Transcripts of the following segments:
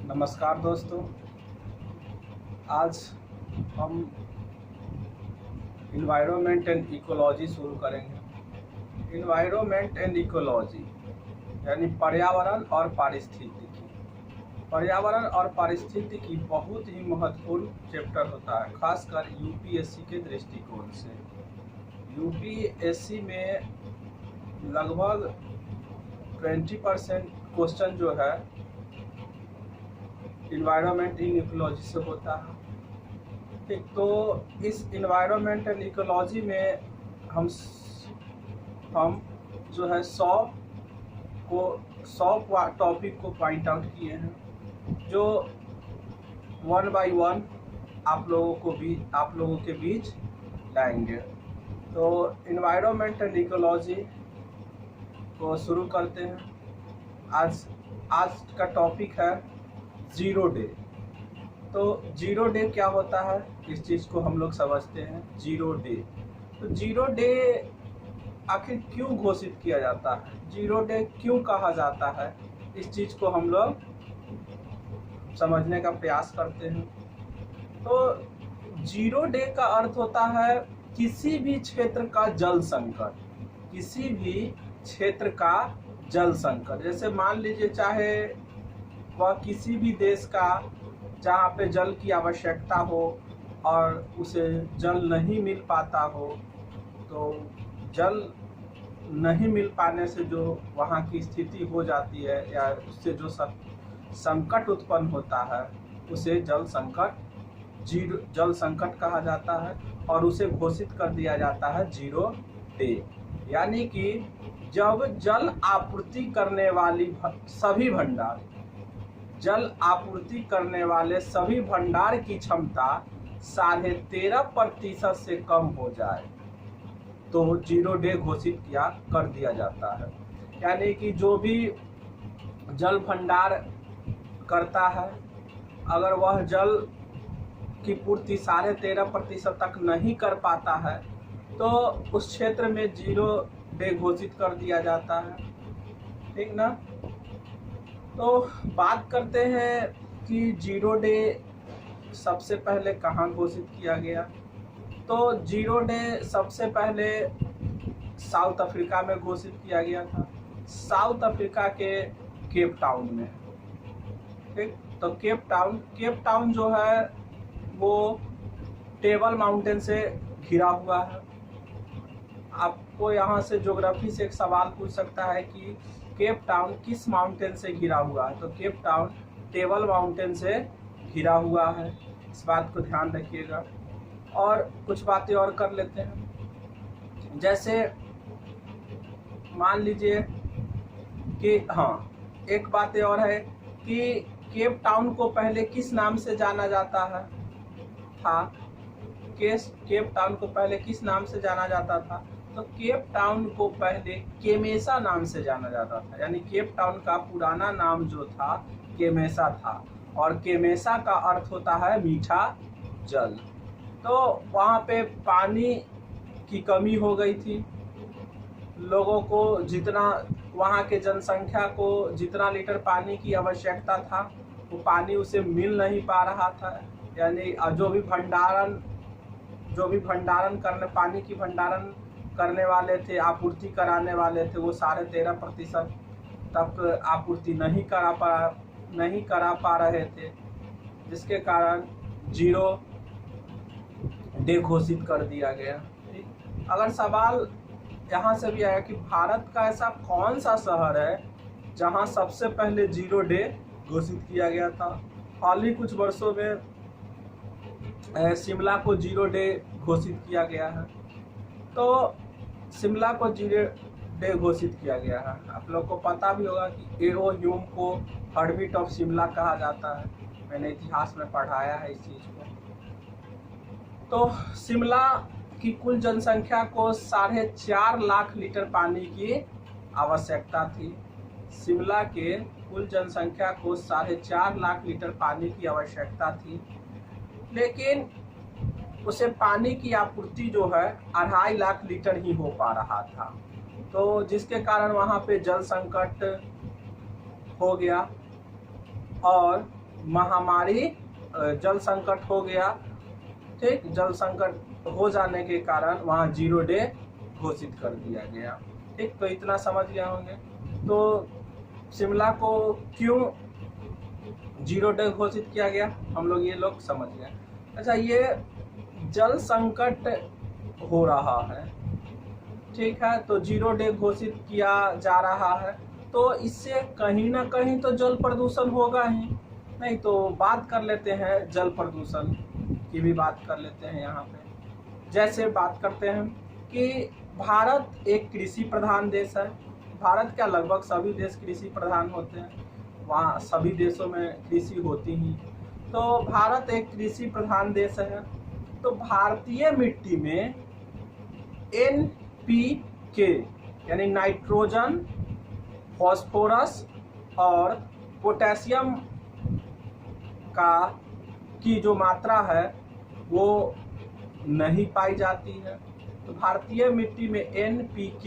नमस्कार दोस्तों। आज हम इन्वायरमेंट एंड इकोलॉजी शुरू करेंगे। इन्वायरमेंट एंड इकोलॉजी यानी पर्यावरण और पारिस्थितिकी। पर्यावरण और पारिस्थितिकी बहुत ही महत्वपूर्ण चैप्टर होता है, खासकर यूपीएससी के दृष्टिकोण से। यूपीएससी में लगभग 20% क्वेश्चन जो है इन्वायरमेंट इन इकोलॉजी से होता है। ठीक, तो इस इन्वायरमेंट एंड इकोलॉजी में हम जो है 100 टॉपिक को पॉइंट आउट किए हैं, जो 1 बाय 1 आप लोगों के बीच लाएंगे। तो इन्वायरमेंट एंड इकोलॉजी को शुरू करते हैं। आज का टॉपिक है जीरो डे। तो जीरो डे क्या होता है, इस चीज़ को हम लोग समझते हैं। जीरो डे, तो जीरो डे आखिर क्यों घोषित किया जाता है, जीरो डे क्यों कहा जाता है, इस चीज़ को हम लोग समझने का प्रयास करते हैं। तो जीरो डे का अर्थ होता है किसी भी क्षेत्र का जल संकट, किसी भी क्षेत्र का जल संकट। जैसे मान लीजिए, चाहे वह किसी भी देश का जहाँ पे जल की आवश्यकता हो और उसे जल नहीं मिल पाता हो, तो जल नहीं मिल पाने से जो वहाँ की स्थिति हो जाती है या उससे जो संकट उत्पन्न होता है, उसे जल संकट कहा जाता है और उसे घोषित कर दिया जाता है जीरो डे। यानी कि जब जल आपूर्ति करने वाली जल आपूर्ति करने वाले सभी भंडार की क्षमता 13.5% से कम हो जाए, तो जीरो डे घोषित कर दिया जाता है। यानी कि जो भी जल भंडार करता है, अगर वह जल की पूर्ति 13.5% तक नहीं कर पाता है, तो उस क्षेत्र में जीरो डे घोषित कर दिया जाता है। ठीक ना। तो बात करते हैं कि जीरो डे सबसे पहले कहाँ घोषित किया गया। तो जीरो डे सबसे पहले साउथ अफ्रीका में घोषित किया गया था, साउथ अफ्रीका के केप टाउन में। ठीक, तो केप टाउन जो है वो टेबल माउंटेन से घिरा हुआ है। आपको यहाँ से ज्योग्राफी से एक सवाल पूछ सकता है कि केप टाउन किस माउंटेन से घिरा हुआ है, तो केप टाउन टेबल माउंटेन से घिरा हुआ है। इस बात को ध्यान रखिएगा। और कुछ बातें और कर लेते हैं। जैसे मान लीजिए कि एक बात और है कि केप टाउन को पहले किस नाम से जाना जाता है केप टाउन को पहले किस नाम से जाना जाता था, तो केप टाउन को पहले केमेसा नाम से जाना जाता था। यानी केप टाउन का पुराना नाम जो था केमेसा था, और केमेसा का अर्थ होता है मीठा जल। तो वहाँ पे पानी की कमी हो गई थी। लोगों को वहाँ के जनसंख्या को जितना लीटर पानी की आवश्यकता था, वो पानी उसे मिल नहीं पा रहा था। यानी पानी की भंडारण करने वाले थे, आपूर्ति कराने वाले थे, वो 13.5% तक आपूर्ति नहीं करा पा रहे थे, जिसके कारण जीरो डे घोषित कर दिया गया। अगर सवाल यहाँ से भी आया कि भारत का ऐसा कौन सा शहर है जहाँ सबसे पहले जीरो डे घोषित किया गया था। हाल ही कुछ वर्षों में शिमला को जीरो डे घोषित किया गया है। तो शिमला को जीरो डे घोषित किया गया है। आप लोग को पता भी होगा कि एओ ह्यूम को हार्टबीट ऑफ शिमला कहा जाता है। मैंने इतिहास में पढ़ाया है इस चीज़ को। तो शिमला की कुल जनसंख्या को 4.5 लाख लीटर पानी की आवश्यकता थी। शिमला के कुल जनसंख्या को 4.5 लाख लीटर पानी की आवश्यकता थी, लेकिन उसे पानी की आपूर्ति जो है 2.5 लाख लीटर ही हो पा रहा था। तो जिसके कारण वहाँ पे जल संकट हो गया और महामारी जल संकट हो गया। ठीक, जल संकट हो जाने के कारण वहाँ 0 डे घोषित कर दिया गया। ठीक, तो इतना समझ गए होंगे। तो शिमला को क्यों 0 डे घोषित किया गया, हम लोग ये लोग समझ गए। अच्छा, ये जल संकट हो रहा है, ठीक है, तो 0 डे घोषित किया जा रहा है, तो इससे कहीं ना कहीं तो जल प्रदूषण होगा ही। नहीं तो बात कर लेते हैं, जल प्रदूषण की भी बात कर लेते हैं यहाँ पे। जैसे बात करते हैं कि भारत एक कृषि प्रधान देश है। भारत क्या, लगभग सभी देश कृषि प्रधान होते हैं, वहाँ सभी देशों में कृषि होती ही। तो भारत एक कृषि प्रधान देश है। तो भारतीय मिट्टी में NPK यानी नाइट्रोजन, फास्फोरस और पोटेशियम की जो मात्रा है वो नहीं पाई जाती है। तो भारतीय मिट्टी में NPK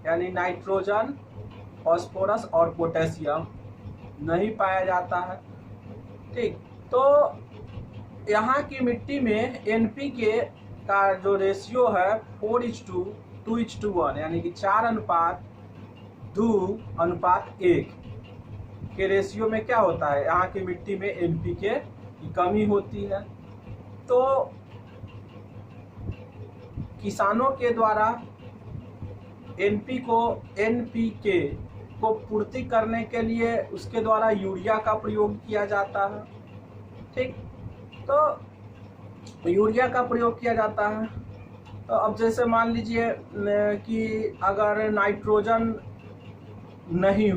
यानी नाइट्रोजन, फास्फोरस और पोटेशियम नहीं पाया जाता है। ठीक, तो यहाँ की मिट्टी में NPK का जो रेशियो है 4:2:1 यानी कि 4:2:1 के रेशियो में क्या होता है, यहाँ की मिट्टी में NPK की कमी होती है। तो किसानों के द्वारा NPK को पूर्ति करने के लिए उसके द्वारा यूरिया का प्रयोग किया जाता है। ठीक, तो यूरिया का प्रयोग किया जाता है। तो अब जैसे मान लीजिए कि अगर नाइट्रोजन नहीं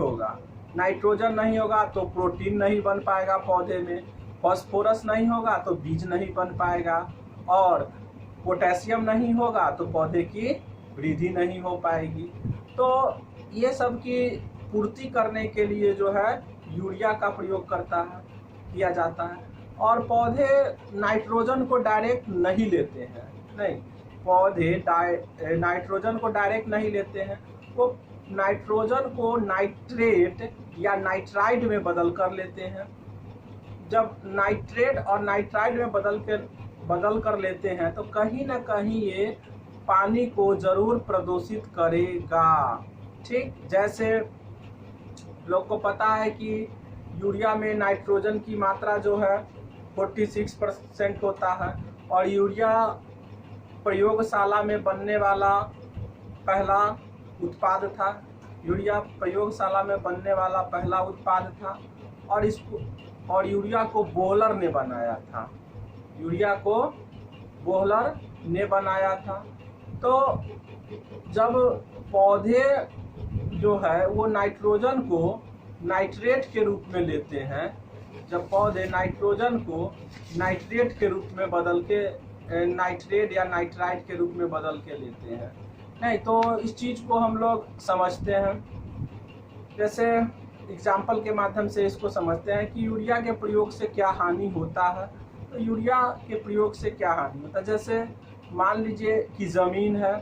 होगा तो प्रोटीन नहीं बन पाएगा पौधे में, फास्फोरस नहीं होगा तो बीज नहीं बन पाएगा, और पोटेशियम नहीं होगा तो पौधे की वृद्धि नहीं हो पाएगी। तो ये सब की पूर्ति करने के लिए जो है यूरिया का प्रयोग किया जाता है। और पौधे नाइट्रोजन को डायरेक्ट नहीं लेते हैं, पौधे नाइट्रोजन को डायरेक्ट नहीं लेते हैं, वो नाइट्रोजन को नाइट्रेट या नाइट्राइड में बदल कर लेते हैं। जब नाइट्रेट और नाइट्राइड में बदल कर लेते हैं तो कहीं ना कहीं ये पानी को जरूर प्रदूषित करेगा। ठीक, जैसे लोग को पता है कि यूरिया में नाइट्रोजन की मात्रा जो है 46% होता है, और यूरिया प्रयोगशाला में बनने वाला पहला उत्पाद था। और यूरिया को बोहलर ने बनाया था। तो जब पौधे जो है वो नाइट्रोजन को नाइट्रेट के रूप में लेते हैं, जब पौधे नाइट्रोजन को नाइट्रेट के रूप में बदल के नाइट्रेट या नाइट्राइड के रूप में बदल के लेते हैं, नहीं तो इस चीज़ को हम लोग समझते हैं। जैसे एग्जाम्पल के माध्यम से इसको समझते हैं कि यूरिया के प्रयोग से क्या हानि होता है। तो यूरिया के प्रयोग से क्या हानि होता है, जैसे मान लीजिए कि ज़मीन है,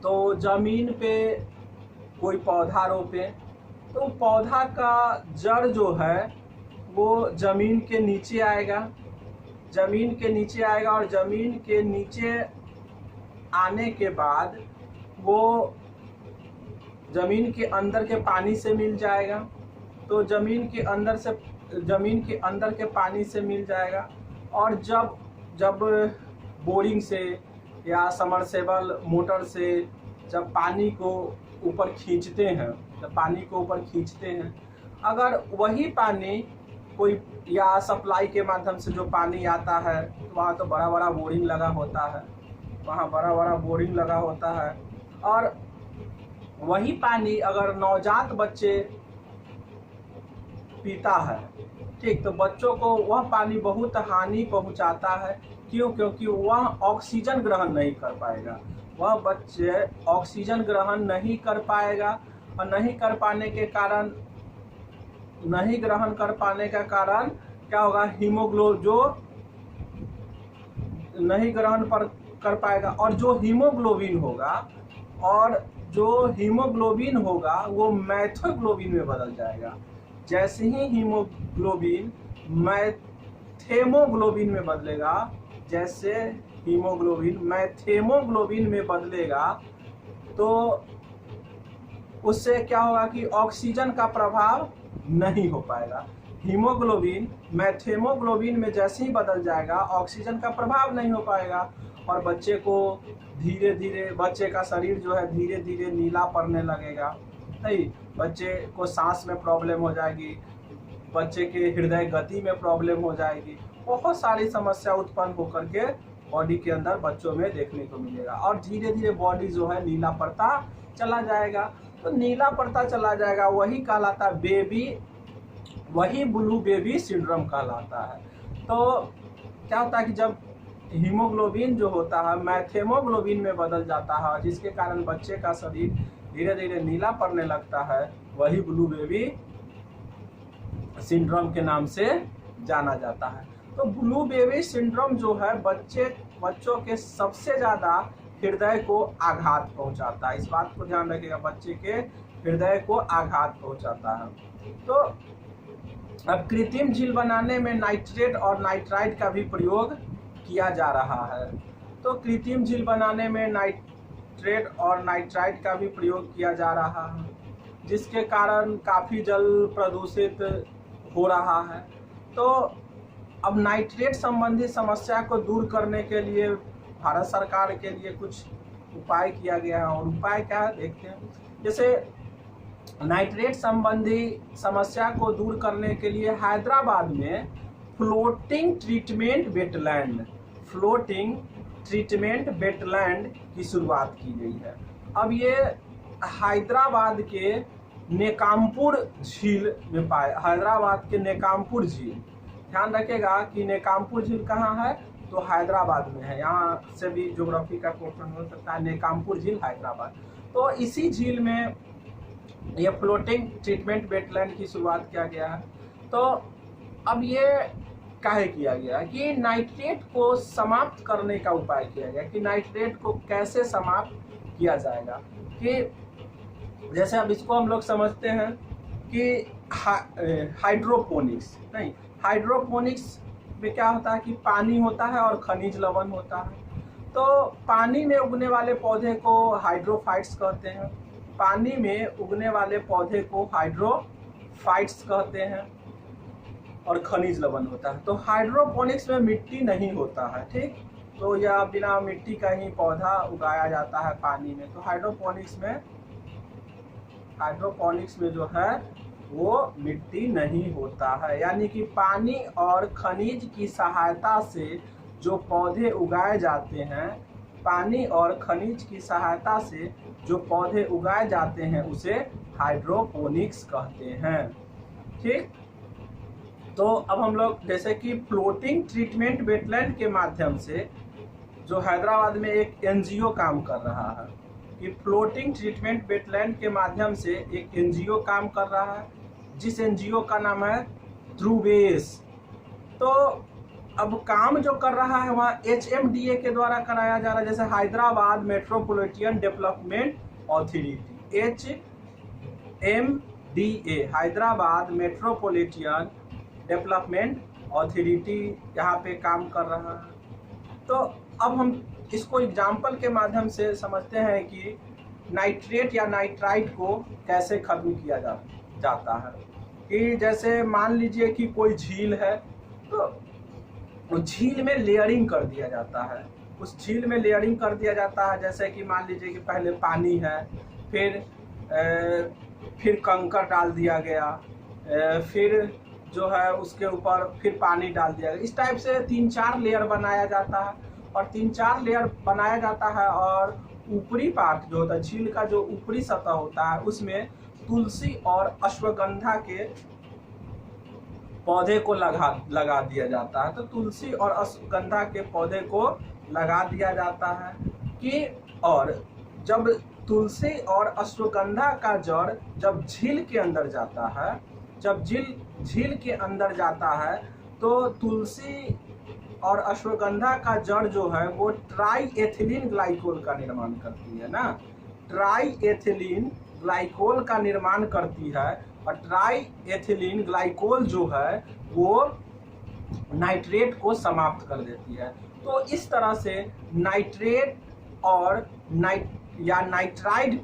तो ज़मीन पे कोई पौधा रोपे, तो पौधा का जड़ जो है वो ज़मीन के नीचे आएगा, और ज़मीन के नीचे आने के बाद वो ज़मीन के अंदर के पानी से मिल जाएगा। तो ज़मीन के अंदर के पानी से मिल जाएगा, और जब बोरिंग से या समरसेबल मोटर से जब पानी को ऊपर खींचते हैं, अगर वही पानी कोई या सप्लाई के माध्यम से जो पानी आता है, तो वहाँ तो बड़ा बड़ा बोरिंग लगा होता है, और वही पानी अगर नवजात बच्चे पीता है, ठीक, तो बच्चों को वह पानी बहुत हानि पहुंचाता है। क्यों? क्योंकि वह ऑक्सीजन ग्रहण नहीं कर पाएगा, वह बच्चे ऑक्सीजन ग्रहण नहीं कर पाएगा, और नहीं ग्रहण कर पाने का कारण क्या होगा, नहीं ग्रहण कर पाएगा, और जो हीमोग्लोबिन होगा वो मैथोग्लोबिन में बदल जाएगा। जैसे ही हीमोग्लोबिन मैथेमोग्लोबिन में बदलेगा, जैसे हीमोग्लोबिन मैथेमोग्लोबिन में बदलेगा, तो उससे क्या होगा कि ऑक्सीजन का प्रभाव नहीं हो पाएगा। हीमोग्लोबिन मैथेमोग्लोबिन में जैसे ही बदल जाएगा, ऑक्सीजन का प्रभाव नहीं हो पाएगा और बच्चे को धीरे धीरे, बच्चे का शरीर जो है धीरे धीरे नीला पड़ने लगेगा, नहीं, बच्चे को सांस में प्रॉब्लम हो जाएगी, बच्चे के हृदय गति में प्रॉब्लम हो जाएगी, बहुत सारी समस्या उत्पन्न होकर के बॉडी के अंदर बच्चों में देखने को मिलेगा और धीरे धीरे बॉडी जो है नीला पड़ता चला जाएगा। तो नीला पड़ता चला जाएगा, वही कहलाता है बेबी, वही ब्लू बेबी सिंड्रोम कहलाता है। तो क्या होता है कि जब हीमोग्लोबिन जो होता है मैथेमोग्लोबिन में बदल जाता है, जिसके कारण बच्चे का शरीर धीरे धीरे नीला पड़ने लगता है, वही ब्लू बेबी सिंड्रोम के नाम से जाना जाता है। तो ब्लू बेबी सिंड्रोम जो है बच्चों के सबसे ज़्यादा हृदय को आघात पहुंचाता है। इस बात को ध्यान रखिएगा, बच्चे के हृदय को आघात पहुंचाता है। तो अब कृत्रिम झील बनाने में नाइट्रेट और नाइट्राइट का भी प्रयोग किया जा रहा है। तो कृत्रिम झील बनाने में नाइट्रेट और नाइट्राइट का भी प्रयोग किया जा रहा है, जिसके कारण काफ़ी जल प्रदूषित हो रहा है। तो अब नाइट्रेट संबंधी समस्या को दूर करने के लिए भारत सरकार के लिए कुछ उपाय किया गया है, और उपाय क्या है देखते हैं। जैसे नाइट्रेट संबंधी समस्या को दूर करने के लिए हैदराबाद में फ्लोटिंग ट्रीटमेंट वेटलैंड की शुरुआत की गई है। अब ये हैदराबाद के नेकामपुर झील में हैदराबाद के नेकामपुर झील, ध्यान रखिएगा कि नेकामपुर झील कहाँ है, तो हैदराबाद में है। यहाँ से भी ज्योग्राफी का क्वेश्चन हो सकता है, नेकामपुर झील हैदराबाद। तो इसी झील में ये फ्लोटिंग ट्रीटमेंट वेटलैंड की शुरुआत किया गया है। तो अब ये काहे किया गया कि नाइट्रेट को समाप्त करने का उपाय किया गया कि नाइट्रेट को कैसे समाप्त किया जाएगा। कि जैसे अब इसको हम लोग समझते हैं कि हाइड्रोपोनिक्स नहीं, हाइड्रोपोनिक्स में क्या होता है कि पानी होता है और खनिज लवण होता है। तो पानी में उगने वाले पौधे को हाइड्रोफाइट्स कहते हैं, पानी में उगने वाले पौधे को हाइड्रोफाइट्स कहते हैं, और खनिज लवण होता है। तो हाइड्रोपोनिक्स में मिट्टी नहीं होता है, ठीक, तो यह बिना मिट्टी का ही पौधा उगाया जाता है पानी में। तो हाइड्रोपोनिक्स में जो है वो मिट्टी नहीं होता है, यानी कि पानी और खनिज की सहायता से जो पौधे उगाए जाते हैं, पानी और खनिज की सहायता से जो पौधे उगाए जाते हैं उसे हाइड्रोपोनिक्स कहते हैं, ठीक। तो अब हम लोग जैसे कि फ्लोटिंग ट्रीटमेंट वेटलैंड के माध्यम से जो हैदराबाद में एक एनजीओ काम कर रहा है, कि फ्लोटिंग ट्रीटमेंट वेटलैंड के माध्यम से एक एनजीओ काम कर रहा है, जिस एनजीओ का नाम है ध्रुवेश। तो अब काम जो कर रहा है वहाँ HMDA के द्वारा कराया जा रहा है, जैसे Hyderabad metropolitan development authority, HMDA Hyderabad metropolitan development authority यहाँ पे काम कर रहा है। तो अब हम इसको एग्जाम्पल के माध्यम से समझते हैं कि नाइट्रेट या नाइट्राइट को कैसे खत्म किया जाता है। कि जैसे मान लीजिए कि कोई झील है, तो उस झील में लेयरिंग कर दिया जाता है, उस झील में लेयरिंग कर दिया जाता है। जैसे कि मान लीजिए कि पहले पानी है, फिर कंकड़ डाल दिया गया, फिर जो है उसके ऊपर फिर पानी डाल दिया गया। इस टाइप से 3-4 लेयर बनाया जाता है, और 3-4 लेयर बनाया जाता है। और ऊपरी पार्ट जो होता है, झील का जो ऊपरी सतह होता है, उसमें तुलसी और अश्वगंधा के पौधे को लगा दिया जाता है। तो तुलसी और अश्वगंधा के पौधे को लगा दिया जाता है कि, और जब तुलसी और अश्वगंधा का जड़ जब झील के अंदर जाता है, जब झील के अंदर जाता है, तो तुलसी और अश्वगंधा का जड़ जो है वो ट्राई एथिलीन ग्लाइकोल का निर्माण करती है ना, ट्राई एथिलीन ग्लाइकोल का निर्माण करती है। और ट्राई एथिलीन ग्लाइकोल जो है वो नाइट्रेट को समाप्त कर देती है। तो इस तरह से नाइट्रेट और नाइट्राइड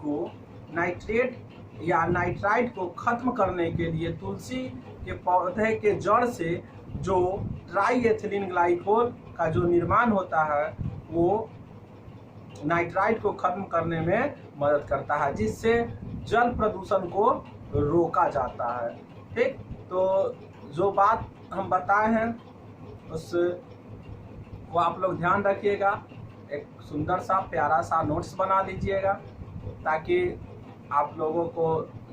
को खत्म करने के लिए तुलसी के पौधे के जड़ से जो ट्राई एथिलीन ग्लाइकोल का जो निर्माण होता है वो नाइट्राइड को खत्म करने में मदद करता है, जिससे जल प्रदूषण को रोका जाता है। ठीक, तो जो बात हम बताए हैं उस वो आप लोग ध्यान रखिएगा। एक सुंदर सा प्यारा सा नोट्स बना लीजिएगा ताकि आप लोगों को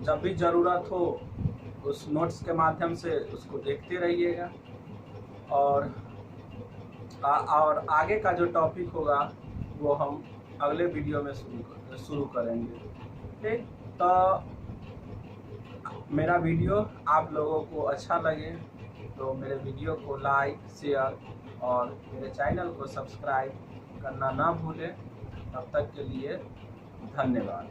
जब भी ज़रूरत हो उस नोट्स के माध्यम से उसको देखते रहिएगा। और आगे का जो टॉपिक होगा वो हम अगले वीडियो में शुरू करेंगे। ठीक, तो मेरा वीडियो आप लोगों को अच्छा लगे तो मेरे वीडियो को लाइक, शेयर और मेरे चैनल को सब्सक्राइब करना ना भूलें। तब तक के लिए धन्यवाद।